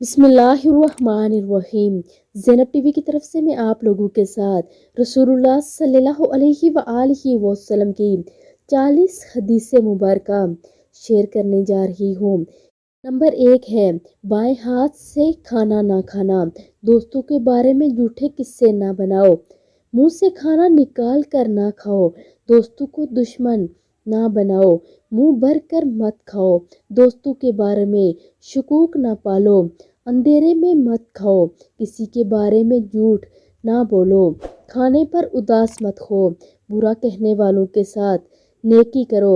بسم اللہ الرحمن الرحیم۔ زینب ٹی وی کی طرف سے میں آپ لوگوں کے ساتھ رسول اللہ صلی اللہ علیہ وآلہ وسلم کی 40 حدیث مبارکہ شیئر کرنے جا رہی ہوں۔ نمبر 1 ہے بائیں ہاتھ سے کھانا نہ کھانا۔ دوستوں کے بارے میں جھوٹے قصے نہ بناؤ۔ منہ سے کھانا نکال کر نہ کھاؤ۔ دوستوں کو دشمن نہ بناؤ۔ منہ بھر کر مت کھاؤ۔ دوستوں کے بارے میں شکوک نہ پالو۔ اندھیرے میں مت کھاؤ۔ کسی کے بارے میں جھوٹ نہ بولو۔ کھانے پر اداس مت ہو۔ برا کہنے والوں کے ساتھ نیکی کرو۔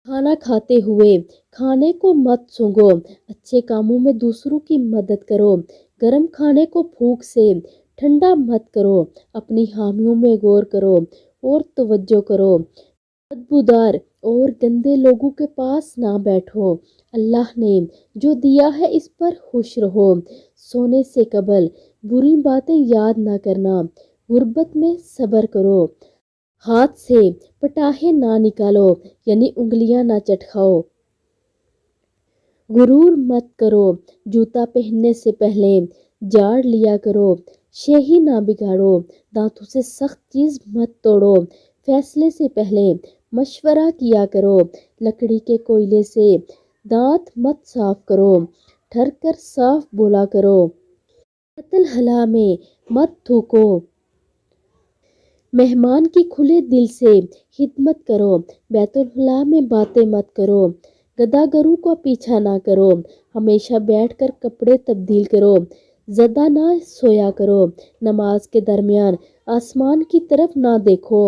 کھانا کھاتے ہوئے کھانے کو مت سونگھو۔ اچھے کاموں میں دوسروں کی مدد کرو۔ گرم کھانے کو پھونک سے ٹھنڈا مت کرو۔ اپنی حامیوں میں غور کرو اور توجہ کرو۔ بدبودار اور گندے لوگوں کے پاس نہ بیٹھو۔ اللہ نے جو دیا ہے اس پر خوش رہو۔ سونے سے قبل بری باتیں یاد نہ کرنا۔ غربت میں صبر کرو۔ ہاتھ سے پٹاخے نہ نکالو، یعنی انگلیاں نہ چٹکاؤ۔ غرور مت کرو۔ جوتا پہننے سے پہلے جاڑ لیا کرو۔ شیہی نہ بگاڑو۔ دانتوں سے سخت چیز مت توڑو۔ فیصلے سے پہلے مشورہ کیا کرو۔ لکڑی کے کوئلے سے دانت مت صاف کرو۔ ٹھر کر صاف بولا کرو۔ بیت الخلا میں مت تھوکو۔ مہمان کی کھلے دل سے خدمت کرو۔ بیت الخلا میں باتیں مت کرو۔ گداگروں کا پیچھا نہ کرو۔ ہمیشہ بیٹھ کر کپڑے تبدیل کرو۔ زیادہ نہ سویا کرو۔ نماز کے درمیان آسمان کی طرف نہ دیکھو۔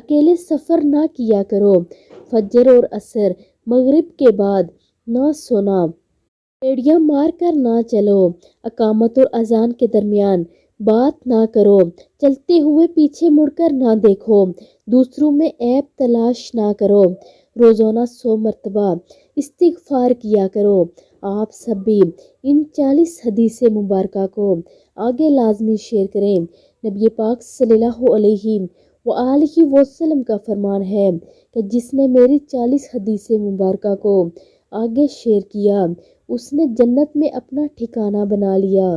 اکیلے سفر نہ کیا کرو۔ فجر اور عصر مغرب کے بعد نہ سونا۔ ریڑیاں مار کر نہ چلو۔ اقامت اور اذان کے درمیان بات نہ کرو۔ چلتے ہوئے پیچھے مڑ کر نہ دیکھو۔ دوسروں میں عیب تلاش نہ کرو۔ روزانہ 100 مرتبہ استغفار کیا کرو۔ آپ سب بھی ان 40 حدیث مبارکہ کو آگے لازمی شیئر کریں۔ نبی پاک صلی اللہ علیہ وآلہ وسلم کا فرمان ہے کہ جس نے میری 40 حدیث مبارکہ کو آگے شیئر کیا اس نے جنت میں اپنا ٹھکانہ بنا لیا۔